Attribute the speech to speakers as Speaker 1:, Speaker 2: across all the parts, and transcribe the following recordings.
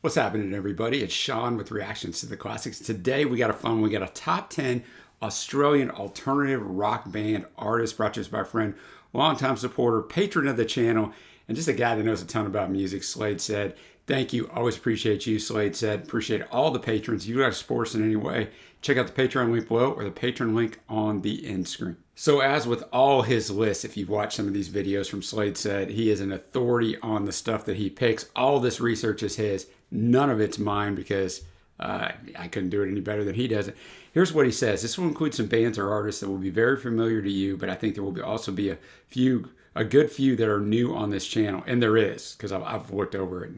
Speaker 1: What's happening, everybody? It's Sean with Reactions to the Classics. Today we got a top 10 Australian alternative rock band artist brought to us by a friend, longtime supporter, patron of the channel, and just a guy that knows a ton about music. Slade said, thank you. Always appreciate you. Slade said, appreciate all the patrons. You guys support us in any way. Check out the Patreon link below or the Patreon link on the end screen. So as with all his lists, if you've watched some of these videos from Slade said, he is an authority on the stuff that he picks. All this research is his. None of it's mine because I couldn't do it any better than he does it. Here's what he says. This will include some bands or artists that will be very familiar to you, but I think there will also be a good few that are new on this channel. And there is, because I've looked over it.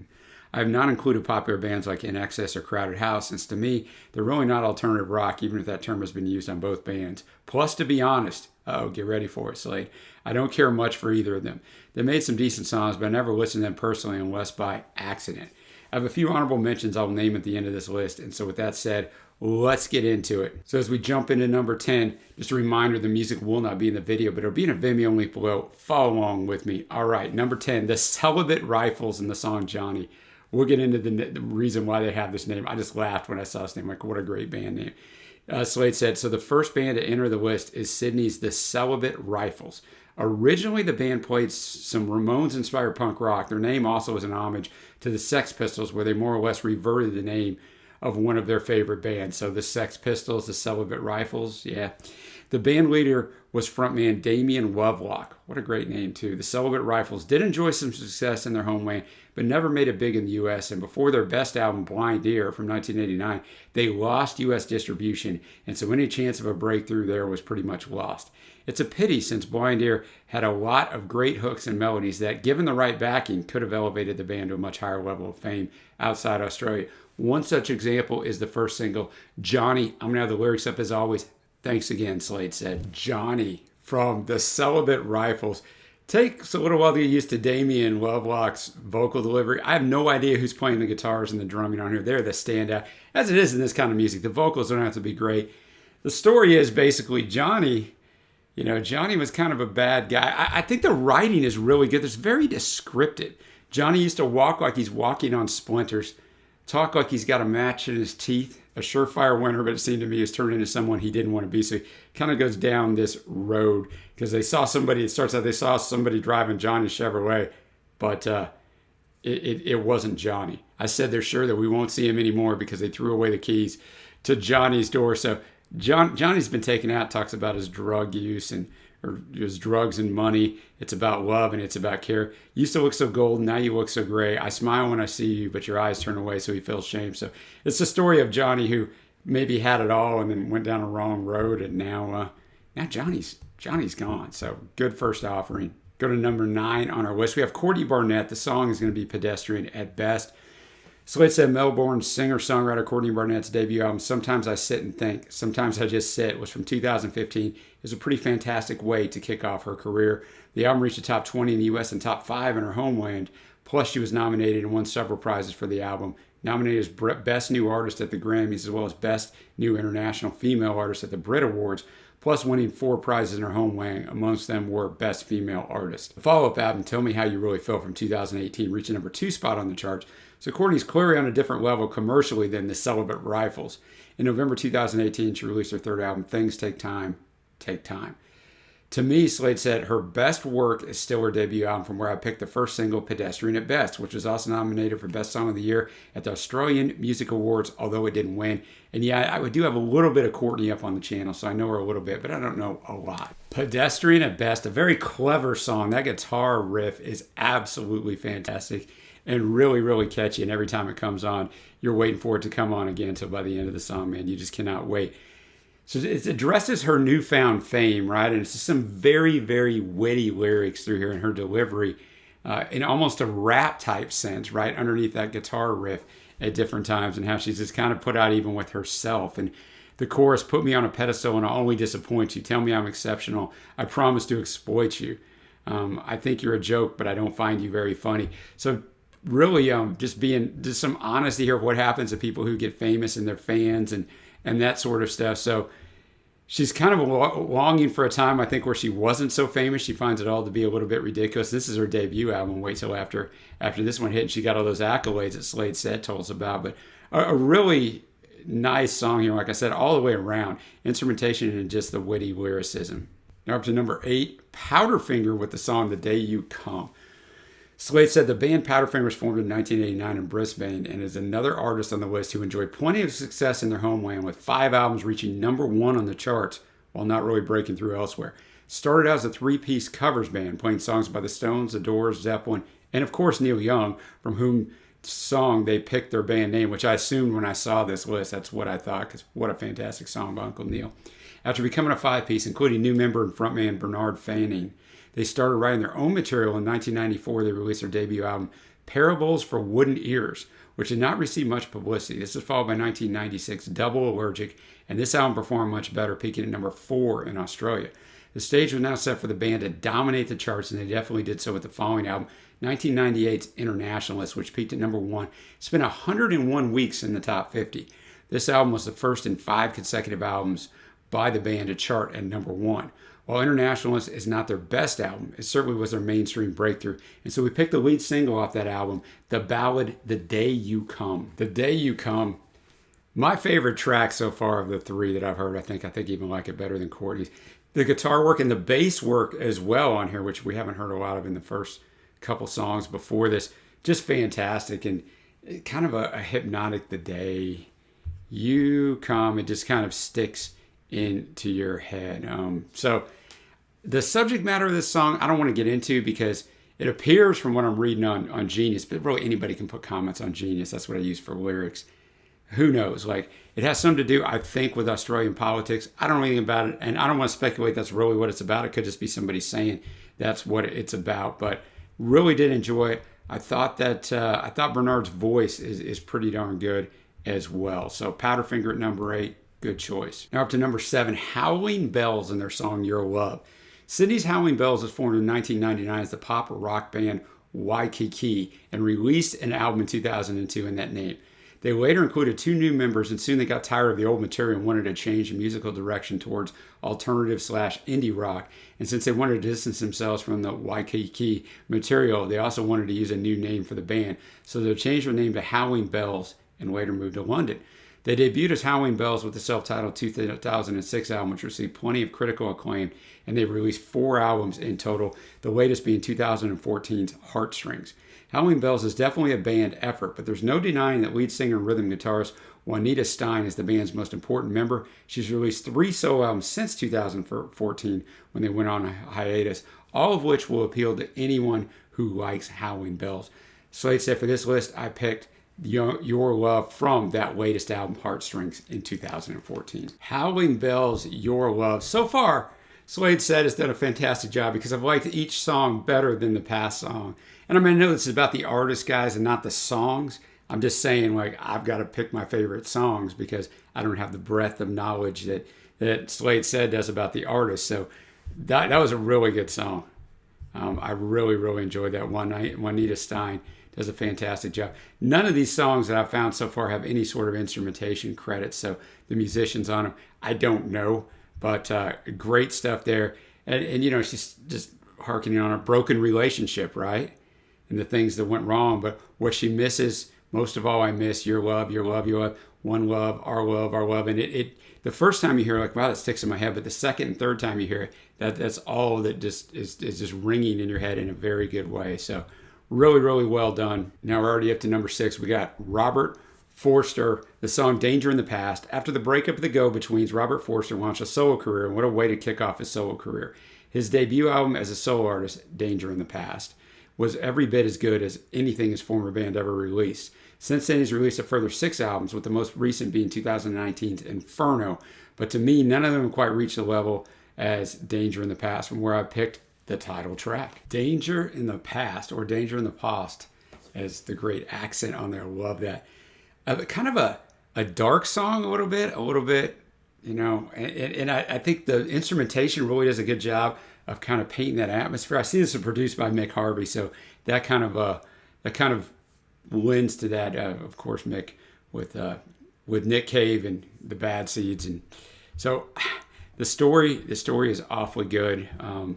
Speaker 1: I have not included popular bands like In Excess or Crowded House, since to me, they're really not alternative rock, even if that term has been used on both bands. Plus, to be honest, get ready for it, Slade, I don't care much for either of them. They made some decent songs, but I never listened to them personally unless by accident. I have a few honorable mentions I'll name at the end of this list, and so with that said, let's get into it. So as we jump into number 10, just a reminder, the music will not be in the video, but it'll be in a Vimeo link below. Follow along with me. All right, number 10, the Celibate Rifles and the song Johnny. We'll get into the reason why they have this name. I just laughed when I saw this name. Like, what a great band name. Slade said, so the first band to enter the list is Sydney's The Celibate Rifles. Originally, the band played some Ramones-inspired punk rock. Their name also is an homage to the Sex Pistols, where they more or less reverted the name of one of their favorite bands. So the Sex Pistols, the Celibate Rifles, yeah. The band leader was frontman Damien Lovelock. What a great name, too. The Celibate Rifles did enjoy some success in their homeland, but never made it big in the U.S. And before their best album, Blind Deer, from 1989, they lost U.S. distribution, and so any chance of a breakthrough there was pretty much lost. It's a pity, since Blind Deer had a lot of great hooks and melodies that, given the right backing, could have elevated the band to a much higher level of fame outside Australia. One such example is the first single, Johnny. I'm going to have the lyrics up as always. Thanks again, Slade said. Johnny from the Celibate Rifles. Takes a little while to get used to Damien Lovelock's vocal delivery. I have no idea who's playing the guitars and the drumming on here. They're the standout, as it is in this kind of music. The vocals don't have to be great. The story is basically Johnny, Johnny was kind of a bad guy. I think the writing is really good. It's very descriptive. Johnny used to walk like he's walking on splinters, talk like he's got a match in his teeth, a surefire winner, but it seemed to me he's turned into someone he didn't want to be. So he kind of goes down this road because it starts out, they saw somebody driving Johnny's Chevrolet, but it wasn't Johnny. I said they're sure that we won't see him anymore because they threw away the keys to Johnny's door. So Johnny's been taken out, talks about his drug use or his drugs and money. It's about love and it's about care. You used to look so golden, now you look so gray. I smile when I see you, but your eyes turn away, so he feels shame. So it's the story of Johnny who maybe had it all and then went down a wrong road, and now Johnny's gone. So good first offering. Go to number 9 on our list. We have Courtney Barnett. The song is going to be pedestrian at best. Slade said Melbourne singer-songwriter Courtney Barnett's debut album, Sometimes I Sit and Think, Sometimes I Just Sit, was from 2015. Is a pretty fantastic way to kick off her career. The album reached the top 20 in the U.S. and top 5 in her homeland. Plus, she was nominated and won several prizes for the album. Nominated as Best New Artist at the Grammys, as well as Best New International Female Artist at the Brit Awards, plus winning 4 prizes in her homeland. Amongst them were Best Female Artist. The follow-up album, Tell Me How You Really Feel, from 2018, reached the number 2 spot on the charts. So Courtney's clearly on a different level commercially than the Celibate Rifles. In November 2018, she released her third album, Things Take Time, Take Time. To me, Slade said her best work is still her debut album, from where I picked the first single, Pedestrian at Best, which was also nominated for Best Song of the Year at the Australian Music Awards, although it didn't win. And yeah, I do have a little bit of Courtney up on the channel, so I know her a little bit, but I don't know a lot. Pedestrian at Best, a very clever song. That guitar riff is absolutely fantastic and really, really catchy. And every time it comes on, you're waiting for it to come on again until by the end of the song, man. You just cannot wait. So it addresses her newfound fame, right? And it's just some very, very witty lyrics through here in her delivery, in almost a rap type sense, right? Underneath that guitar riff at different times, and how she's just kind of put out even with herself. And the chorus, put me on a pedestal and I'll only disappoint you. Tell me I'm exceptional. I promise to exploit you. I think you're a joke, but I don't find you very funny. So really just some honesty here of what happens to people who get famous and their fans and that sort of stuff. So She's kind of longing for a time, I think, where she wasn't so famous. She finds it all to be a little bit ridiculous. This is her debut album. Wait till after this one hit, and she got all those accolades that Slade said told us about. But a really nice song here, like I said, all the way around. Instrumentation and just the witty lyricism. Now up to number 8, Powderfinger with the song The Day You Come. Slade said the band Powderfinger was formed in 1989 in Brisbane and is another artist on the list who enjoyed plenty of success in their homeland with 5 albums reaching number 1 on the charts while not really breaking through elsewhere. Started out as a 3-piece covers band playing songs by the Stones, The Doors, Zeppelin, and of course Neil Young, from whom song they picked their band name, which I assumed when I saw this list, that's what I thought, because what a fantastic song by Uncle Neil. After becoming a 5-piece, including new member and frontman Bernard Fanning, they started writing their own material. In 1994, they released their debut album, Parables for Wooden Ears, which did not receive much publicity. This was followed by 1996, Double Allergic, and this album performed much better, peaking at number 4 in Australia. The stage was now set for the band to dominate the charts, and they definitely did so with the following album, 1998's Internationalist, which peaked at number 1. Spent 101 weeks in the top 50. This album was the first in 5 consecutive albums by the band to chart at number 1. While Internationalist is not their best album, it certainly was their mainstream breakthrough. And so we picked the lead single off that album, the ballad The Day You Come. The Day You Come, my favorite track so far of the 3 that I've heard. I think even like it better than Courtney's. The guitar work and the bass work as well on here, which we haven't heard a lot of in the first couple songs before this, just fantastic and kind of a hypnotic. The Day You Come, it just kind of sticks into your head. So the subject matter of this song, I don't want to get into because it appears from what I'm reading on Genius, but really anybody can put comments on Genius. That's what I use for lyrics. Who knows? Like, it has something to do, I think, with Australian politics. I don't know anything about it, and I don't want to speculate that's really what it's about. It could just be somebody saying that's what it's about, but really did enjoy it. I thought Bernard's voice is pretty darn good as well. So Powderfinger at number 8, good choice. Now up to number 7, Howling Bells and their song Your Love. Sydney's Howling Bells was formed in 1999 as the pop rock band Waikiki and released an album in 2002 in that name. They later included 2 new members, and soon they got tired of the old material and wanted to change the musical direction towards alternative/indie rock. And since they wanted to distance themselves from the Waikiki material, they also wanted to use a new name for the band. So they changed their name to Howling Bells and later moved to London. They debuted as Howling Bells with the self-titled 2006 album, which received plenty of critical acclaim, and they released 4 albums in total, the latest being 2014's Heartstrings. Howling Bells is definitely a band effort, but there's no denying that lead singer and rhythm guitarist Juanita Stein is the band's most important member. She's released 3 solo albums since 2014 when they went on a hiatus, all of which will appeal to anyone who likes Howling Bells. Slade said for this list, I picked Your Love from that latest album, Heartstrings, in 2014. Howling Bells, Your Love. So far, Slade said has done a fantastic job because I've liked each song better than the past song. And I know this is about the artist, guys, and not the songs. I'm just saying, like, I've got to pick my favorite songs because I don't have the breadth of knowledge that Slade said does about the artist. So that was a really good song. I really, really enjoyed that one. Juanita Stein does a fantastic job. None of these songs that I've found so far have any sort of instrumentation credits, so the musicians on them, I don't know, but great stuff there. And you know, she's just harkening on a broken relationship, right? And the things that went wrong, but what she misses, most of all, I miss your love, your love, your love, one love, our love, our love. And it the first time you hear it, like, wow, that sticks in my head, but the second and third time you hear it, that's all that just is just ringing in your head in a very good way. So really, really well done. Now we're already up to number 6. We got Robert Forster, the song Danger in the Past. After the breakup of the go-betweens, Robert Forster launched a solo career, and what a way to kick off his solo career. His debut album as a solo artist, Danger in the Past, was every bit as good as anything his former band ever released. Since then, he's released a further 6 albums, with the most recent being 2019's Inferno. But to me, none of them quite reached the level as Danger in the Past, from where I picked the title track. Danger in the Past, or Danger in the Past, as the great accent on there. Love that. Kind of a dark song, a little bit, you know, and I think the instrumentation really does a good job of kind of painting that atmosphere. I see this is produced by Mick Harvey, so that kind of lends to that. Of course, Mick with Nick Cave and the Bad Seeds, and so The story is awfully good. Your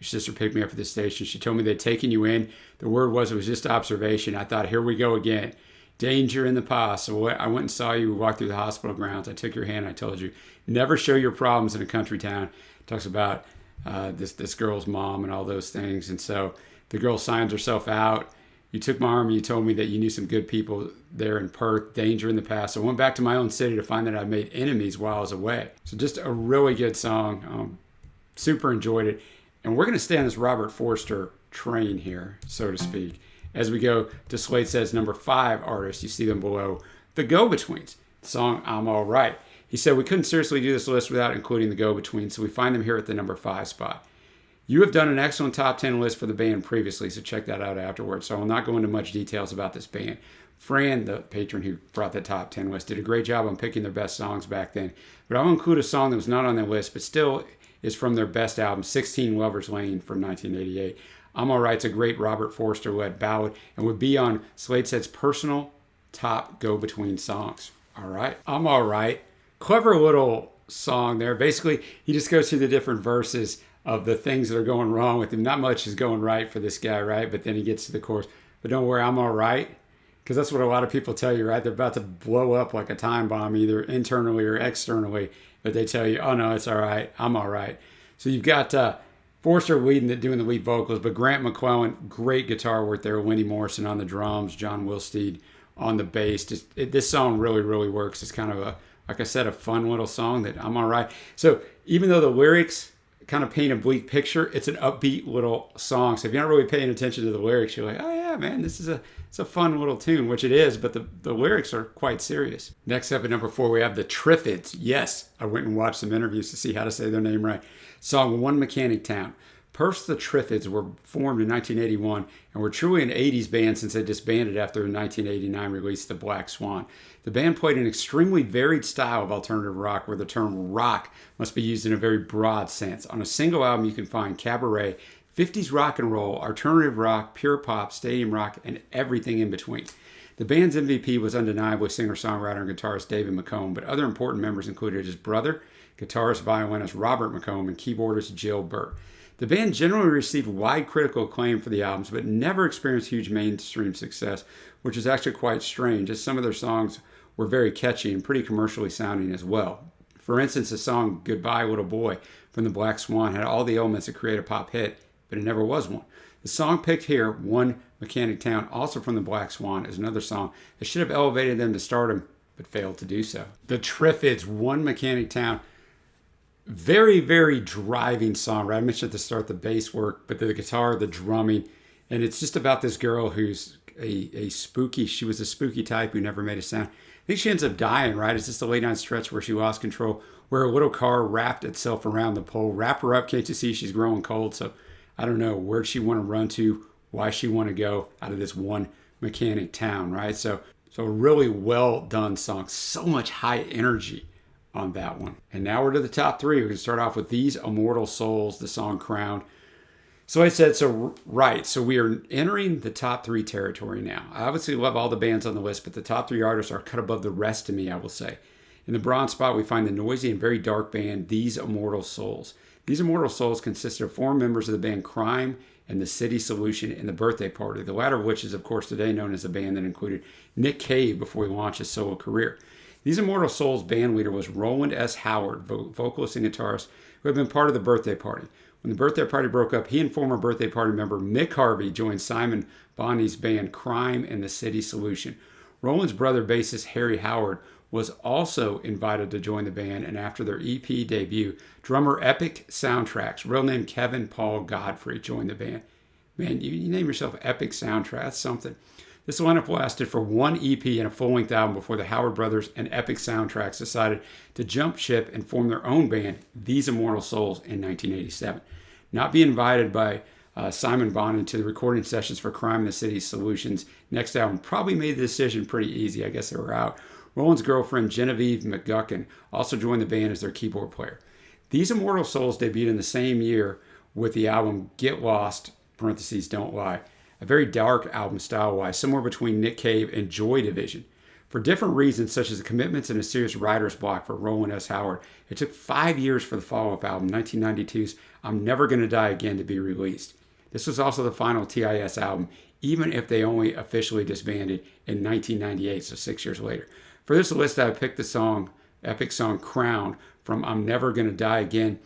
Speaker 1: sister picked me up at the station. She told me they'd taken you in. The word was it was just observation. I thought, here we go again. Danger in the past. So I went and saw you. We walked through the hospital grounds. I took your hand. I told you, never show your problems in a country town. It talks about this girl's mom and all those things. And so the girl signs herself out. You took my arm and you told me that you knew some good people there in Perth. Danger in the past. So I went back to my own city to find that I made enemies while I was away. So just a really good song. Super enjoyed it. And we're going to stay on this Robert Forster train here, so to speak, as we go to Slate Says number 5 artist. You see them below, the Go-Betweens. The song I'm All Right. He said we couldn't seriously do this list without including the Go-Betweens, so we find them here at the number 5 spot. You have done an excellent top 10 list for the band previously, so check that out afterwards. So I will not go into much details about this band. Fran, the patron who brought the top 10 list, did a great job on picking their best songs back then. But I'll include a song that was not on their list, but still is from their best album, 16 Lover's Lane from 1988. I'm All Right's a great Robert Forster-led ballad and would be on Slate Set's personal top go-between songs. All right. I'm All Right. Clever little song there. Basically, he just goes through the different verses of the things that are going wrong with him. Not much is going right for this guy, right? But then he gets to the chorus. But don't worry, I'm all right. Because that's what a lot of people tell you, right? They're about to blow up like a time bomb, either internally or externally. But they tell you, oh, no, it's all right. I'm all right. So you've got Forster doing the lead vocals, but Grant McClellan, great guitar work there. Winnie Morrison on the drums, John Wilsteed on the bass. This song really, really works. It's kind of like I said, a fun little song that I'm all right. So even though the lyrics kind of paint a bleak picture, it's an upbeat little song. So if you're not really paying attention to the lyrics, you're like, oh yeah, man, it's a fun little tune, which it is, but the lyrics are quite serious. Next up at number 4, we have the Triffids. Yes, I went and watched some interviews to see how to say their name right. Song One Mechanic Town. First, the Triffids were formed in 1981 and were truly an 80s band since they disbanded after the 1989 release The Black Swan. The band played an extremely varied style of alternative rock where the term rock must be used in a very broad sense. On a single album, you can find cabaret, 50s rock and roll, alternative rock, pure pop, stadium rock, and everything in between. The band's MVP was undeniably singer-songwriter and guitarist David McComb, but other important members included his brother, guitarist, violinist Robert McComb, and keyboardist Jill Burt. The band generally received wide critical acclaim for the albums, but never experienced huge mainstream success, which is actually quite strange, as some of their songs were very catchy and pretty commercially sounding as well. For instance, the song Goodbye Little Boy from The Black Swan had all the elements that create a pop hit, but it never was one. The song picked here, One Mechanic Town, also from The Black Swan, is another song that should have elevated them to stardom, but failed to do so. The Triffids, One Mechanic Town. Very, very driving song, right? I mentioned at the start the bass work, but the guitar, the drumming, and it's just about this girl who's she was a spooky type who never made a sound. I think she ends up dying, right? It's just a late night stretch where she lost control, where a little car wrapped itself around the pole. Wrap her up, can't you see she's growing cold? So I don't know, where'd she want to run to, why she want to go out of this one mechanic town, right? So a really well done song, so much high energy on that one. And now we're to the top 3. We're going to start off with These Immortal Souls, the song Crowned. So I said, so we are entering the top 3 territory now. I obviously love all the bands on the list, but the top 3 artists are cut above the rest to me, I will say. In the bronze spot, we find the noisy and very dark band These Immortal Souls. These Immortal Souls consist of 4 members of the band Crime and the City Solution and the Birthday Party, the latter of which is, of course, today known as a band that included Nick Cave before he launched his solo career. These Immortal Souls band leader was Roland S. Howard, vocalist and guitarist, who had been part of the Birthday Party. When the Birthday Party broke up, he and former Birthday Party member Mick Harvey joined Simon Bonney's band Crime and the City Solution. Roland's brother, bassist Harry Howard, was also invited to join the band, and after their EP debut, drummer Epic Soundtracks, real name Kevin Paul Godfrey, joined the band. Man, you name yourself Epic Soundtrack, that's something. This lineup lasted for 1 EP and a full-length album before the Howard brothers and Epic Soundtracks decided to jump ship and form their own band, These Immortal Souls, in 1987. Not being invited by Simon Bonney to the recording sessions for Crime and the City Solutions' next album probably made the decision pretty easy. I guess they were out. Roland's girlfriend, Genevieve McGuckin, also joined the band as their keyboard player. These Immortal Souls debuted in the same year with the album Get Lost, parentheses, Don't Lie. A very dark album style-wise, somewhere between Nick Cave and Joy Division. For different reasons, such as the commitments and a serious writer's block for Roland S. Howard, it took 5 years for the follow-up album, 1992's I'm Never Gonna Die Again, to be released. This was also the final TIS album, even if they only officially disbanded in 1998, so 6 years later. For this list, I picked the epic song Crown from I'm Never Gonna Die Again.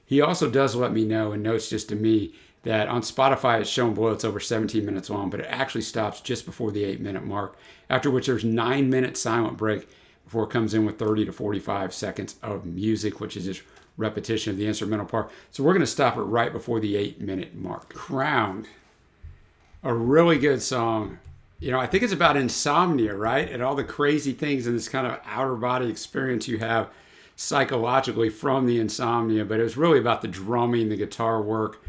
Speaker 1: He also does let me know and notes just to me that on Spotify it's shown below it's over 17 minutes long, but it actually stops just before the 8-minute mark, after which there's 9-minute silent break before it comes in with 30 to 45 seconds of music, which is just repetition of the instrumental part. So we're going to stop it right before the 8-minute mark. Crowned, a really good song. You know, I think it's about insomnia, right? And all the crazy things and this kind of outer body experience you have psychologically from the insomnia, but it was really about the drumming, the guitar work.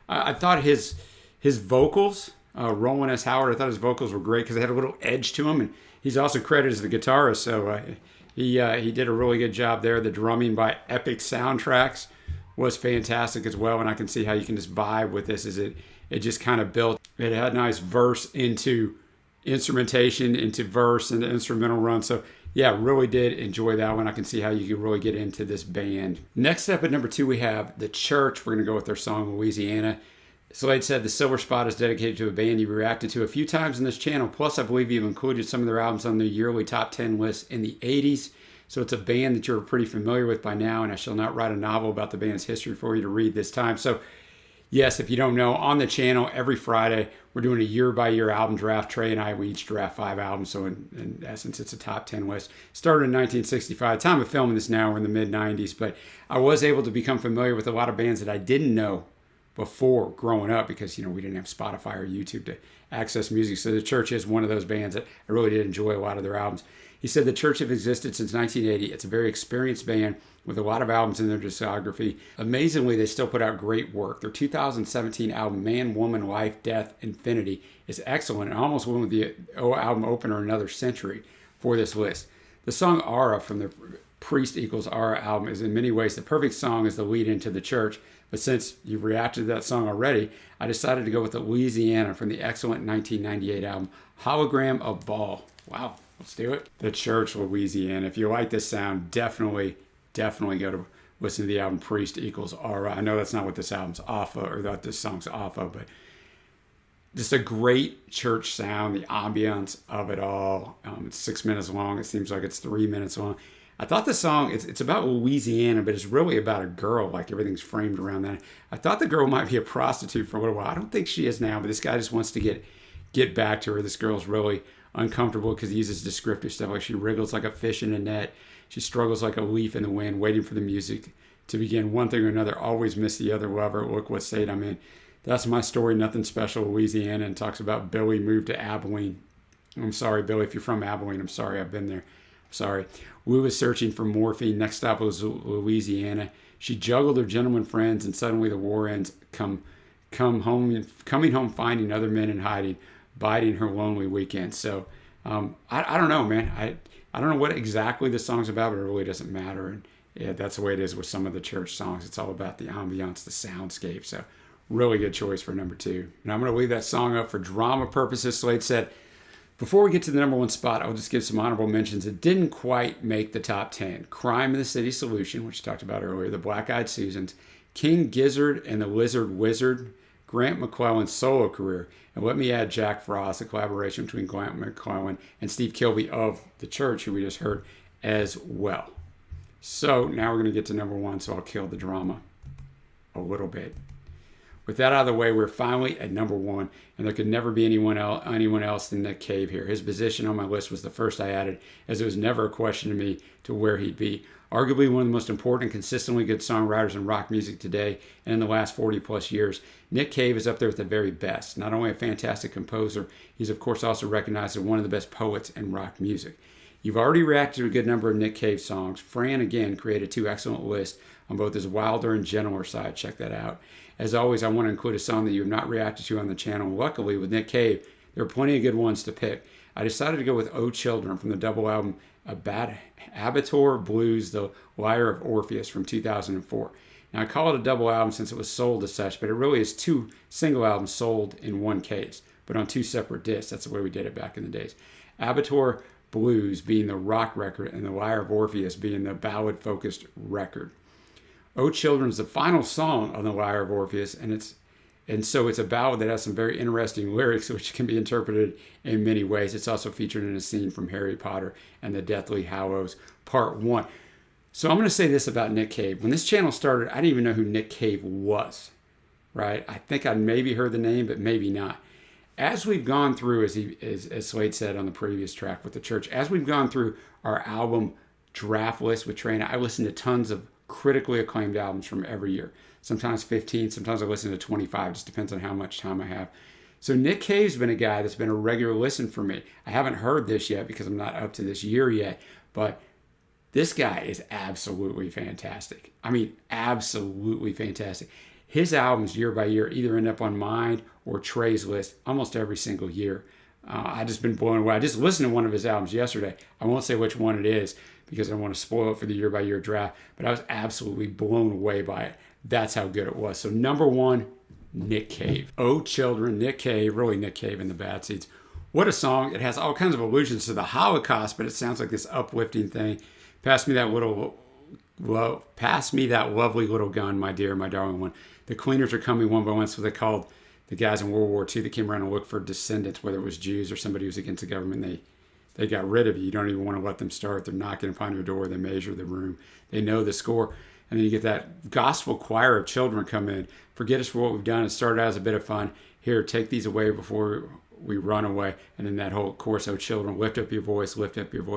Speaker 1: I thought his vocals, Roland S. Howard, I thought his vocals were great because they had a little edge to them, and he's also credited as the guitarist, so he did a really good job there. The drumming by Epic Soundtracks was fantastic as well, and I can see how you can just vibe with this as it just kind of built. It had nice verse into instrumentation, into verse, into instrumental run, so yeah, really did enjoy that one. I can see how you can really get into this band. Next up at number 2, we have The Church. We're going to go with their song, Louisiana. Slade said the Silver Spot is dedicated to a band you've reacted to a few times in this channel. Plus, I believe you've included some of their albums on the yearly top 10 list in the 80s. So it's a band that you're pretty familiar with by now, and I shall not write a novel about the band's history for you to read this time. So yes, if you don't know, on the channel every Friday, we're doing a year-by-year album draft. Trey and I, we each draft 5 albums, so in essence, it's a top 10 list. Started in 1965. Time of filming this now, we're in the mid-90s, but I was able to become familiar with a lot of bands that I didn't know before growing up because, you know, we didn't have Spotify or YouTube to access music. So The Church is one of those bands that I really did enjoy a lot of their albums. He said The Church have existed since 1980. It's a very experienced band with a lot of albums in their discography. Amazingly, they still put out great work. Their 2017 album, Man, Woman, Life, Death, Infinity, is excellent and almost won with the album opener Another Century for this list. The song Aura from the Priest equals Aura album is in many ways the perfect song as the lead into The Church. But since you've reacted to that song already, I decided to go with the Louisiana from the excellent 1998 album, Hologram of Ball. Wow, let's do it. The Church, Louisiana. If you like this sound, definitely go to listen to the album Priest equals Aura. I know that's not what this album's off of, or that this song's off of, but just a great church sound, the ambiance of it all. It's 6 minutes long. It seems like it's 3 minutes long. I thought the song, it's about Louisiana, but it's really about a girl, like everything's framed around that. I thought the girl might be a prostitute for a little while. I don't think she is now, but this guy just wants to get back to her. This girl's really uncomfortable because he uses descriptive stuff like she wriggles like a fish in a net. She struggles like a leaf in the wind, waiting for the music to begin. One thing or another, always miss the other lover. Look what state I'm in. That's my story, nothing special, Louisiana, and talks about Billy moved to Abilene. I'm sorry, Billy, if you're from Abilene, I'm sorry, I've been there. Sorry. Lou was searching for morphine. Next stop was Louisiana. She juggled her gentleman friends, and suddenly the war ends. Coming home, finding other men in hiding, biding her lonely weekend. So I don't know, man. I don't know what exactly the song's about, but it really doesn't matter. And yeah, that's the way it is with some of the church songs. It's all about the ambiance, the soundscape. So really good choice for number 2. And I'm going to leave that song up for drama purposes. Slade said, before we get to the number 1 spot, I'll just give some honorable mentions that didn't quite make the top 10. Crime in the City Solution, which we talked about earlier, the Black Eyed Susans, King Gizzard and the Lizard Wizard, Grant McClellan's solo career, and let me add Jack Frost, a collaboration between Grant McClellan and Steve Kilbey of The Church, who we just heard, as well. So now we're going to get to number 1, so I'll kill the drama a little bit. With that out of the way, we're finally at number 1, and there could never be anyone else than Nick Cave here. His position on my list was the first I added, as it was never a question to me to where he'd be. Arguably one of the most important and consistently good songwriters in rock music today and in the last 40 plus years, Nick Cave is up there with the very best. Not only a fantastic composer, he's of course also recognized as one of the best poets in rock music. You've already reacted to a good number of Nick Cave songs. Fran, again, created 2 excellent lists on both his wilder and gentler side. Check that out. As always, I want to include a song that you have not reacted to on the channel. Luckily, with Nick Cave, there are plenty of good ones to pick. I decided to go with Oh Children from the double album Abattoir Blues, The Lyre of Orpheus from 2004. Now, I call it a double album since it was sold as such, but it really is 2 single albums sold in one case, but on 2 separate discs. That's the way we did it back in the days. Abattoir Blues being the rock record and The Lyre of Orpheus being the ballad-focused record. O Children is the final song on The Lyre of Orpheus, and so it's a ballad that has some very interesting lyrics, which can be interpreted in many ways. It's also featured in a scene from Harry Potter and the Deathly Hallows Part 1. So I'm going to say this about Nick Cave. When this channel started, I didn't even know who Nick Cave was, right? I think I'd maybe heard the name, but maybe not. As we've gone through, as Slade said on the previous track with the church, as we've gone through our album draft list with Trina, I listened to tons of critically acclaimed albums from every year. Sometimes 15, sometimes I listen to 25. Just depends on how much time I have. So Nick Cave's been a guy that's been a regular listen for me. I haven't heard this yet because I'm not up to this year yet, but this guy is absolutely fantastic. I mean, absolutely fantastic. His albums year by year either end up on mine or Trey's list almost every single year. I've just been blown away. I just listened to one of his albums yesterday. I won't say which one it is because I don't want to spoil it for the year by year draft, but I was absolutely blown away by it. That's how good it was. So number one, Nick Cave. Oh Children, Nick Cave, really Nick Cave and the Bad Seeds. What a song. It has all kinds of allusions to the Holocaust, but it sounds like this uplifting thing. Pass me that lovely little gun, my dear, my darling one. The cleaners are coming one by one. So they called the guys in World War II that came around and looked for descendants, whether it was Jews or somebody who was against the government. They got rid of you. You don't even want to let them start. They're knocking upon your door. They measure the room. They know the score. And then you get that gospel choir of children come in. Forget us for what we've done. It started out as a bit of fun. Here, take these away before we run away. And then that whole chorus, oh children, lift up your voice,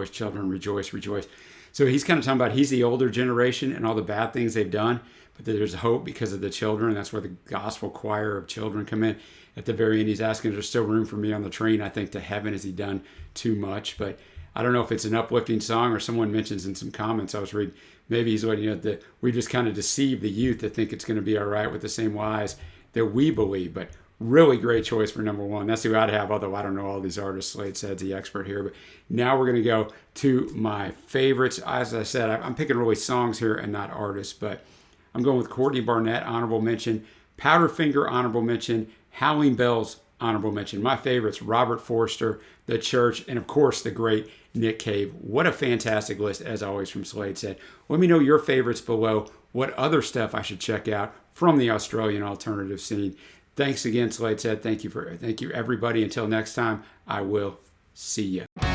Speaker 1: children, rejoice, rejoice. So he's kind of talking about he's the older generation and all the bad things they've done, but there's hope because of the children. That's where the gospel choir of children come in. At the very end, he's asking, there's still room for me on the train, I think, to heaven. Has he done too much? But I don't know if it's an uplifting song or someone mentions in some comments I was reading, maybe he's letting we just kind of deceive the youth to think it's going to be all right with the same lies that we believe. But really great choice for number one. That's who I'd have, although I don't know all these artists. Slade said's the expert here. But now we're going to go to my favorites. As I said, I'm picking really songs here and not artists, but I'm going with Courtney Barnett, honorable mention. Powderfinger, honorable mention. Howling Bells, honorable mention. My favorites, Robert Forster, The Church, and of course the great Nick Cave. What a fantastic list, as always, from Slade said. Let me know your favorites below. What other stuff I should check out from the Australian alternative scene. Thanks again, Slade said. Thank you everybody. Until next time, I will see you.